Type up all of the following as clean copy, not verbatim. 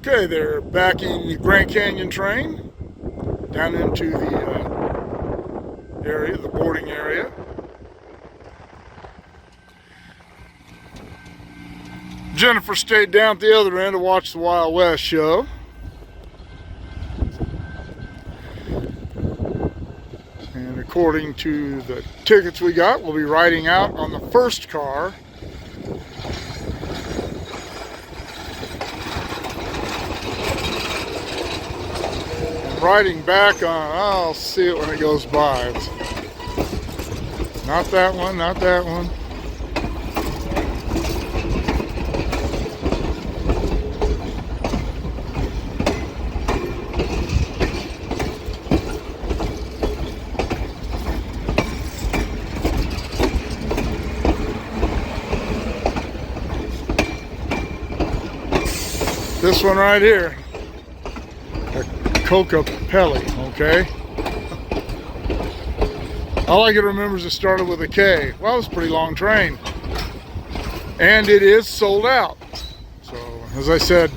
Okay, they're backing the Grand Canyon train down into the area, the boarding area. Jennifer stayed down at the other end to watch the Wild West show. And according to the tickets we got, we'll be riding out on the first car. Riding back on, I'll see it when it goes by. It's not that one, not that one. This one right here. Coca Pelli, okay? All I can remember is it started with a K. Well, it was a pretty long train. And it is sold out. So, as I said,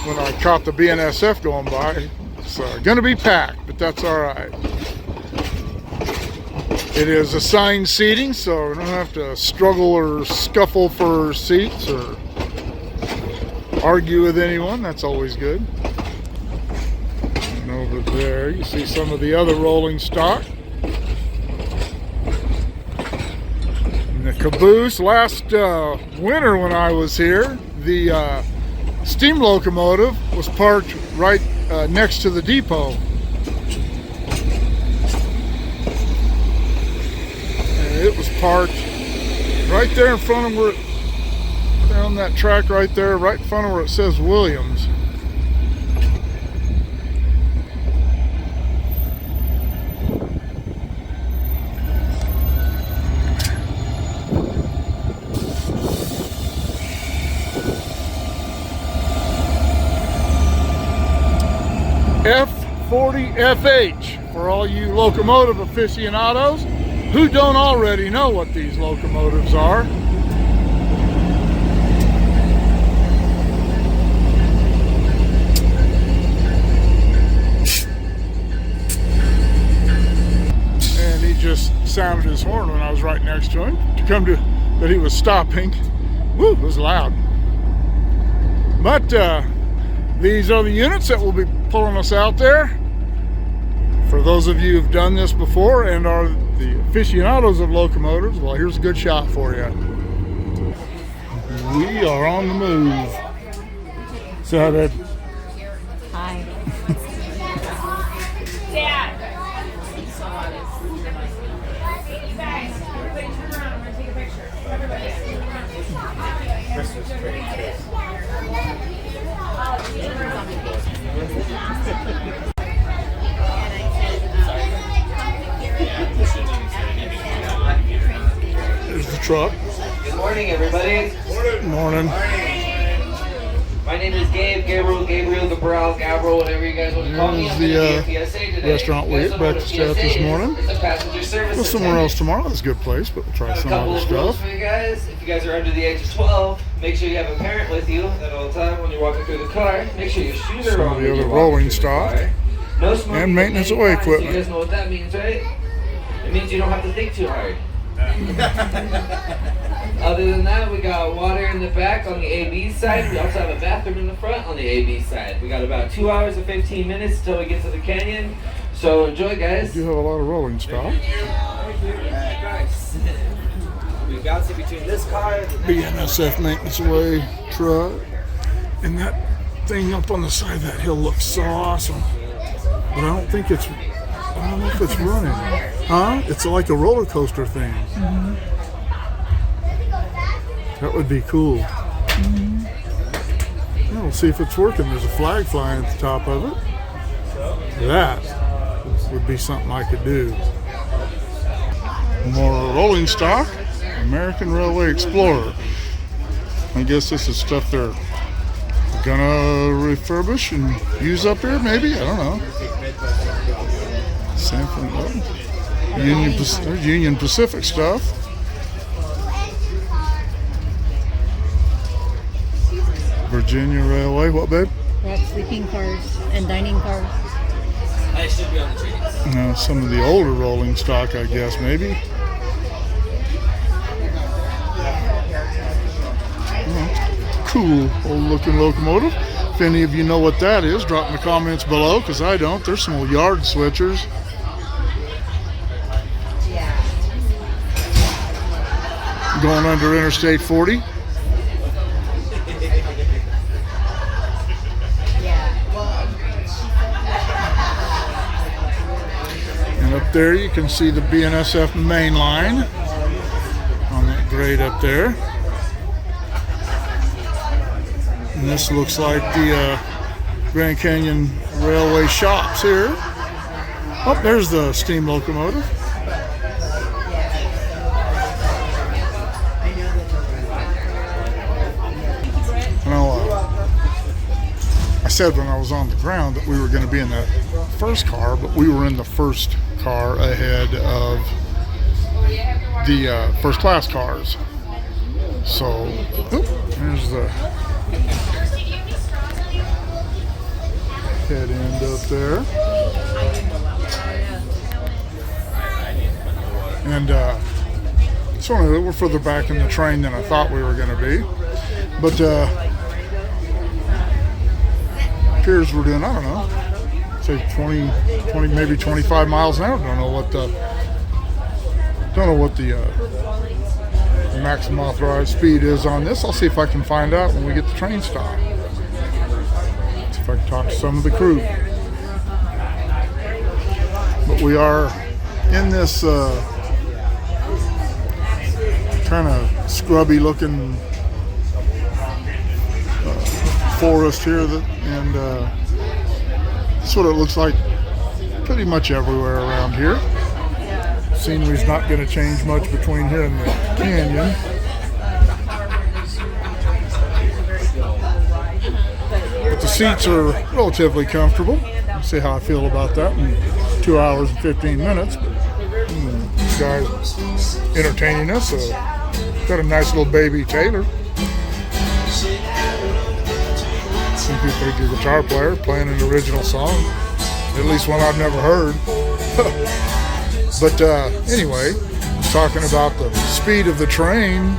when I caught the BNSF going by, it's going to be packed, but that's all right. It is assigned seating, so we don't have to struggle or scuffle for seats or argue with anyone. That's always good. And over there you see some of the other rolling stock. And the caboose, last winter when I was here, the steam locomotive was parked right next to the depot. And it was parked right there in front of where on that track right there, right in front of where it says Williams. F40FH for all you locomotive aficionados who don't already know what these locomotives are. Just sounded his horn when I was right next to him to come to that he was stopping. Woo, it was loud. But these are the units that will be pulling us out there. For those of you who've done this before and are the aficionados of locomotives, well, here's a good shot for you. We are on the move. So that. Hi. Dad. Christmas tree. There's the truck. Good morning, everybody. Morning. My name is Gabriel, Gabriel, whatever you guys want to call me. I'm There's going to be at PSA today. restaurant we ate breakfast at this morning. It's a passenger service. Go somewhere else tomorrow. It's a good place, but we'll try A some couple other of rules stuff. for you guys. If you guys are under the age of 12, make sure you have a parent with you at all time when you're walking through the car. Make sure your shoes are Some on. of the when other you're walking rolling through the stock. car. No smoking And maintenance at any away time, equipment. So you guys know what that means, right? It means you don't have to think too hard. Other than that, we got water in the back on the AB side. We also have a bathroom in the front on the AB side. We got about 2 hours and 15 minutes until we get to the canyon. So enjoy, guys. We do have a lot of rolling stock. We bounce in between this car and the BNSF maintenance away truck. And that thing up on the side of that hill looks so awesome. But I don't think it's, I don't know if it's running. Huh? It's like a roller coaster thing. Mm-hmm. That would be cool. Mm-hmm. Yeah, we'll see if it's working. There's a flag flying at the top of it. That would be something I could do. More rolling stock. American Railway Explorer. I guess this is stuff they're gonna refurbish and use up here, maybe? I don't know. San Francisco. Union Pacific stuff. Virginia Railway. What, babe? They have sleeping cars and dining cars. I should be on the trains. Some of the older rolling stock, I guess, maybe. Cool old looking locomotive. If any of you know what that is, drop in the comments below, because I don't. There's some old yard switchers. Going under Interstate 40. And up there you can see the BNSF main line on that grade up there. And this looks like the Grand Canyon Railway shops here. Oh, there's the steam locomotive. I said when I was on the ground that we were going to be in that first car, but we were in the first car ahead of the first class cars. So, there's the head end up there. And so anyway, we're further back in the train than I thought we were going to be. But appears we're doing, I don't know, say 20, maybe 25 miles an hour. Don't know what the maximum authorized speed is on this. I'll see if I can find out when we get the train stopped. See if I can talk to some of the crew. But we are in this kind of scrubby looking forest here, and that's what it looks like pretty much everywhere around here. Scenery's not going to change much between here and the canyon. But the seats are relatively comfortable. Let's see how I feel about that in 2 hours and 15 minutes. But this guy's entertaining us. Got a nice little baby Taylor. Some people think you're a guitar player playing an original song, at least one I've never heard. But anyway, talking about the speed of the train,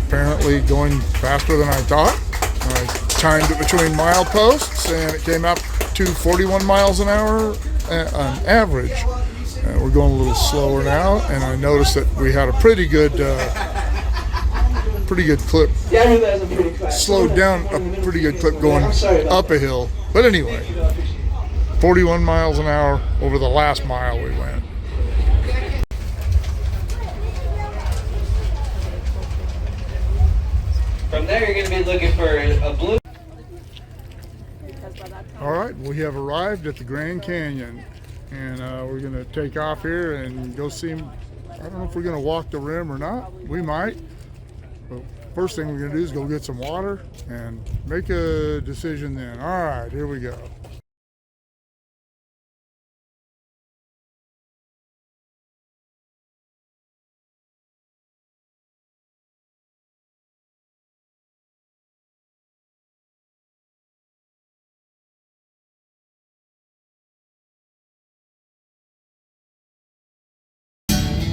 apparently going faster than I thought. I timed it between mileposts, and it came out to 41 miles an hour on average. We're going a little slower now, and I noticed that we had a pretty good clip. Slowed down a pretty good clip going up a hill. But anyway, 41 miles an hour over the last mile we went. From there, you're going to be looking for a blue. All right, we have arrived at the Grand Canyon, and we're going to take off here and go see him. I don't know if we're going to walk the rim or not. We might. But first thing we're going to do is go get some water and make a decision then. All right, here we go.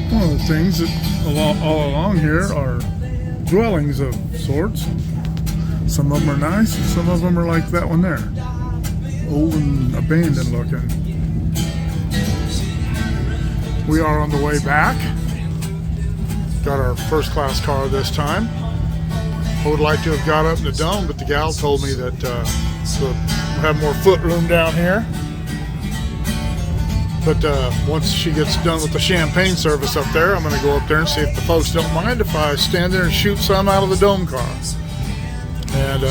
One of the things that all along here are dwellings of sorts. Some of them are nice, and some of them are like that one there, old and abandoned looking. We are on the way back. Got our first class car this time. I would like to have got up in the dome, but the gal told me that we'll have more foot room down here. But once she gets done with the champagne service up there, I'm going to go up there and see if the folks don't mind if I stand there and shoot some out of the dome car. And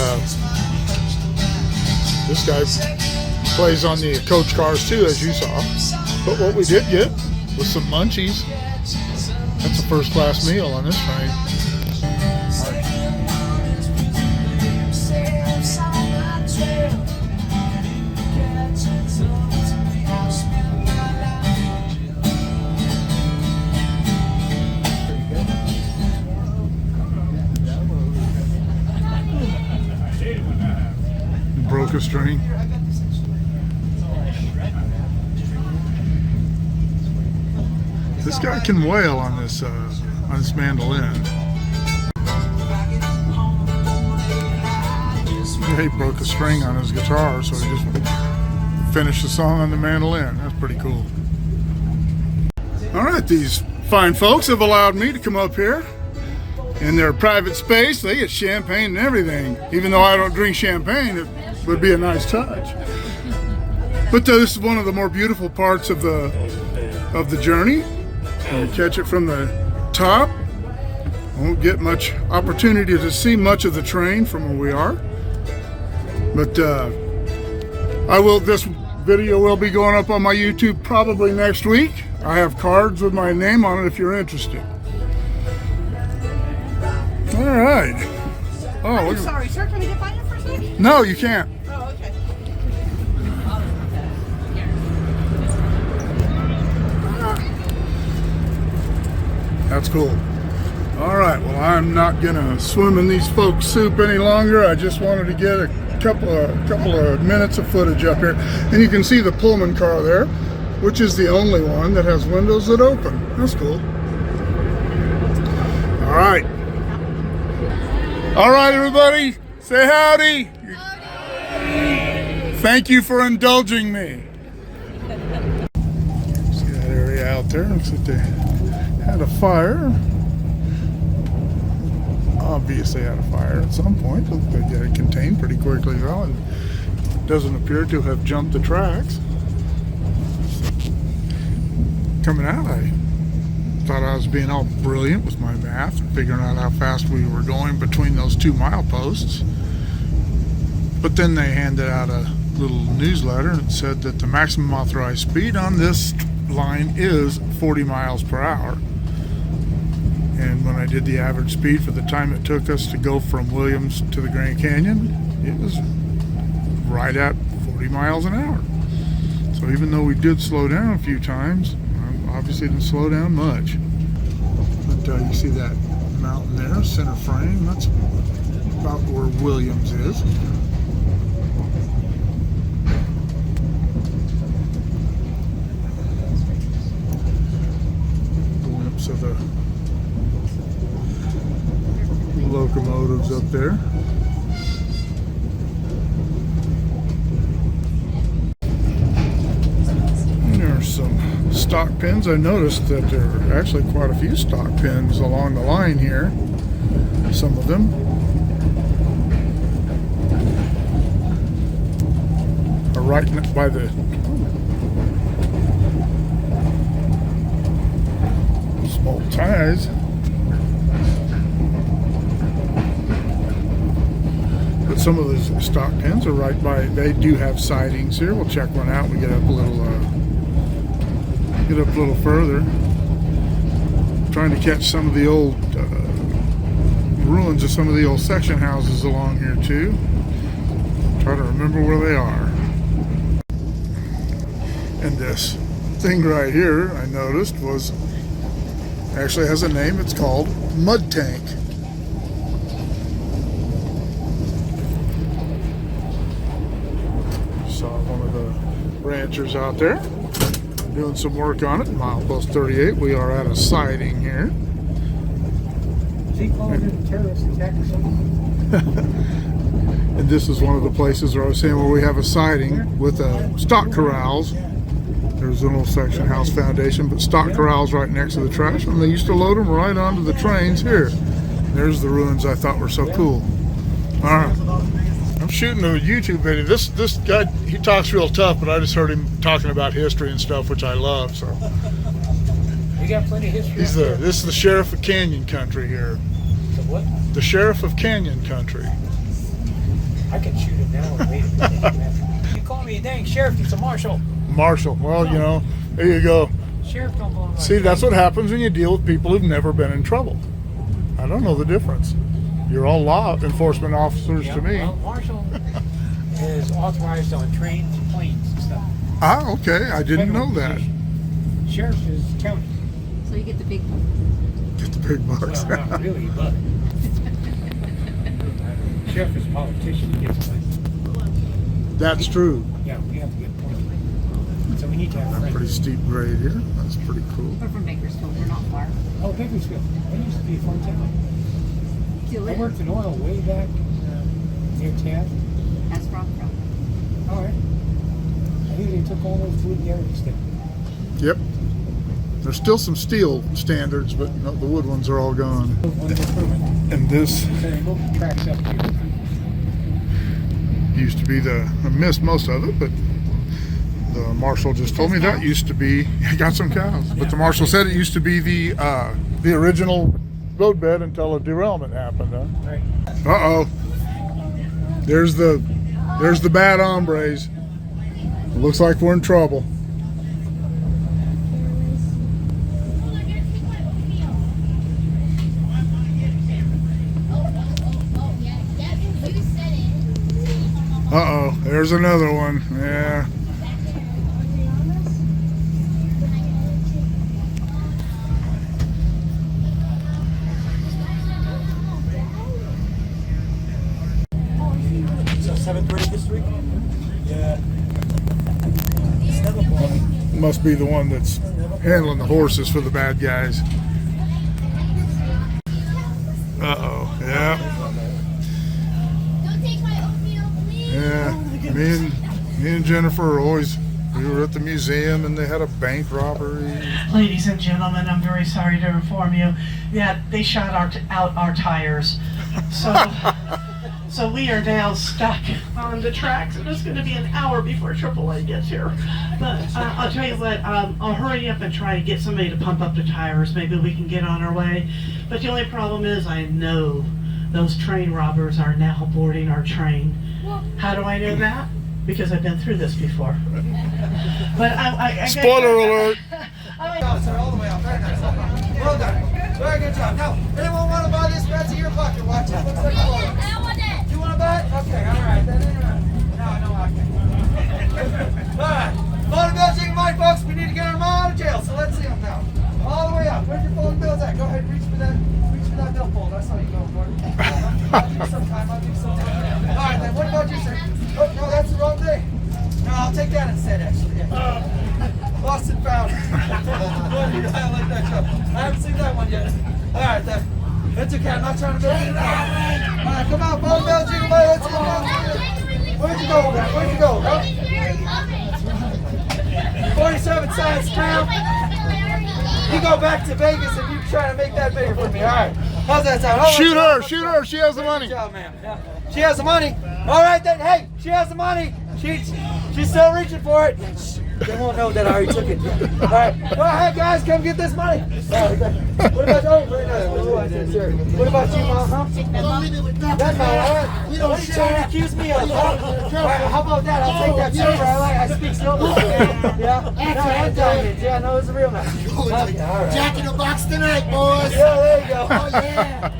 this guy plays on the coach cars too, as you saw. But what we did get was some munchies. That's a first class meal on this train. broke a string. This guy can wail on this mandolin. He broke a string on his guitar, so he just finished the song on the mandolin. That's pretty cool. All right, these fine folks have allowed me to come up here in their private space. They get champagne and everything. Even though I don't drink champagne, it would be a nice touch. But this is one of the more beautiful parts of the journey. You catch it from the top. Won't get much opportunity to see much of the train from where we are. But this video will be going up on my YouTube probably next week. I have cards with my name on it if you're interested. All right. Oh, I'm sorry, sir. Can I get by you for a second? No, you can't. Oh, okay. That's cool. All right. Well, I'm not gonna swim in these folks' soup any longer. I just wanted to get a couple of minutes of footage up here, and you can see the Pullman car there, which is the only one that has windows that open. That's cool. All right. All right, everybody, say howdy. Thank you for indulging me. See that area out there? Looks like they had a fire. Obviously had a fire at some point. They get it contained pretty quickly though, and doesn't appear to have jumped the tracks. Coming out, I thought I was being all brilliant with my math, figuring out how fast we were going between those 2 mileposts. But then they handed out a little newsletter and said that the maximum authorized speed on this line is 40 miles per hour. And when I did the average speed for the time it took us to go from Williams to the Grand Canyon, it was right at 40 miles an hour. So even though we did slow down a few times, obviously didn't slow down much. But you see that mountain there, center frame, that's about where Williams is. Glimpse of the locomotives up there. And there's some stock pins. I noticed that there are actually quite a few stock pins along the line here. Some of them are right by the small ties. But some of those stock pins are right by, they do have sidings here. We'll check one out. We get up a little further. Trying to catch some of the old ruins of some of the old section houses along here too. Try to remember where they are. And this thing right here I noticed was actually has a name. It's called Mud Tank. Saw one of the ranchers out there doing some work on it. Milepost 38. We are at a siding here. Is he calling it a terrorist attack or something? And this is one of the places where I was saying where we have a siding with stock corrals. There's an old section house foundation, but stock corrals right next to the trash, and they used to load them right onto the trains here. There's the ruins I thought were so cool. All right. I'm shooting a YouTube video. This guy, he talks real tough, but I just heard him talking about history and stuff, which I love. So We got plenty of history. this is the sheriff of Canyon Country here. The what? The sheriff of Canyon Country. I can shoot him now and wait a minute. You call me a dang sheriff, it's a marshal. Marshal. Well, you know, there you go. Sheriff don't belong. See, that's what happens when you deal with people who've never been in trouble. I don't know the difference. You're all law enforcement officers to me. Well, marshal is authorized on trains and planes and stuff. Ah, okay. I didn't know that. Position. Sheriff is county. So you get the big one. Get the big bucks. Well, not really, but sheriff is a politician. He gets money. That's true. Yeah, we have to get pointed. So we need to have Pretty friends. steep grade here. That's pretty cool. We're from Bakersfield. We're not far. Oh, Bakersfield. That used to be a fun town. Still I is. worked in oil way back near Taft. That's where I'm from. All right. I think they took all those wood yards down. Yep. There's still some steel standards, but no, the wood ones are all gone. And this So they moved the tracks up here. used to be I missed most of it, but the marshal just told me that used to be, I got some cows, but the marshal said it used to be the original roadbed until a derailment happened, huh? Right. Uh-oh. There's the bad hombres. It looks like we're in trouble. Uh-oh, there's another one. Yeah. So 7:30 this week? Yeah. Must be the one that's handling the horses for the bad guys. Uh-oh, yeah. Don't take my oatmeal, please. Yeah, me and Jennifer are always, we were at the museum and they had a bank robbery. Ladies and gentlemen, I'm very sorry to inform you that they shot out our tires. So we are now stuck on the tracks, and it's going to be an hour before AAA gets here. But I'll tell you what, I'll hurry up and try to get somebody to pump up the tires. Maybe we can get on our way. But the only problem is I know those train robbers are now boarding our train. How do I know that? Because I've been through this before. But I Spoiler alert! All the way out. Very nice. Well done. Very good job. Now, anyone want to buy this? That's in your pocket. Watch it. Looks like a loan. I want it. You want to buy it? Okay, all right. Then, no, I can't. All right. Phone bills, you can buy, folks. We need to get them all out of jail. So let's see them now. All the way up. Where's your phone bills at? Go ahead. Reach for that billfold. That's how you go for it. I'll do sometime. All right, then. What about you, sir? Oh, no, that's the wrong thing. No, I'll take that instead, actually. Yeah. Lost and found. I like that job. I haven't seen that one yet. All right, then. That's okay. I'm not trying to build it now. All right, come on. Phone bill, jingle bell. Let's go. Where'd you go, man? Where'd you go? Huh? 47 cents, Cam. You go back to Vegas and you try to make that bigger for me. All right. How's that sound? Shoot her! Shoot her! She has the money. Good job, man. Yeah. She has the money. All right, then. Hey, she has the money. She's still reaching for it. They won't know that I already took it. All right. Go ahead, guys. Come get this money. What about you? Very nice. What about you, Mom? Huh? That's all right. What are you trying to accuse me of? Huh? All right, how about that? I'll take that silver. I speak silver. Yeah? No, and diamonds. Yeah, no, it's a real man. Okay, all right. Jack in the box tonight, boys. Yeah, there you go. Oh, yeah.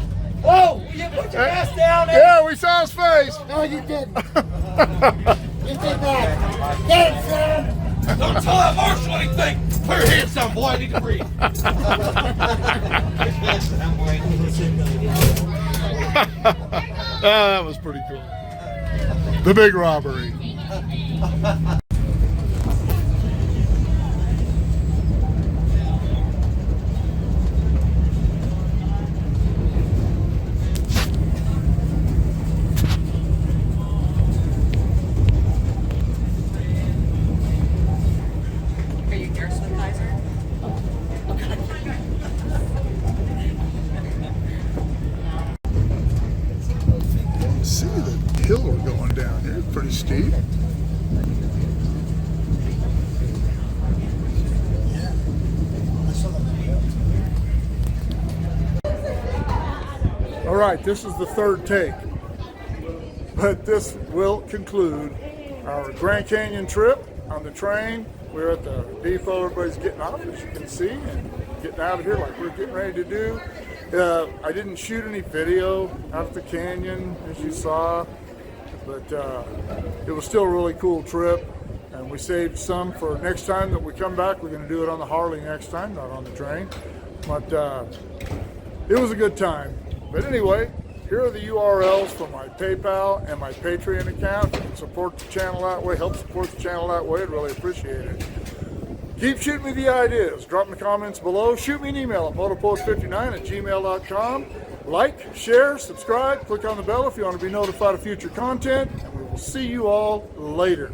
Whoa! You put your ass down, man. Yeah, we saw his face. No, you didn't. You did not. Get it, Sam. Don't tell that marshal anything! Put your hands down, boy, I need to breathe. That was pretty cool. The big robbery. Are you air sanitizer? See the hill we're going down here. Pretty steep. All right, this is the third take, but this will conclude our Grand Canyon trip on the train. We're at the depot. Everybody's getting off, as you can see, and getting out of here like we're getting ready to do. I didn't shoot any video out of the canyon, as you saw, but it was still a really cool trip, and we saved some for next time that we come back. We're going to do it on the Harley next time, not on the train, but it was a good time. But anyway, Here are the URLs for my PayPal and my Patreon account. You can support the channel that way, help support the channel that way. I'd really appreciate it. Keep shooting me the ideas. Drop in the comments below. Shoot me an email at motopost59@gmail.com. Like, share, subscribe, click on the bell if you want to be notified of future content, and we will see you all later.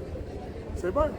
Say bye.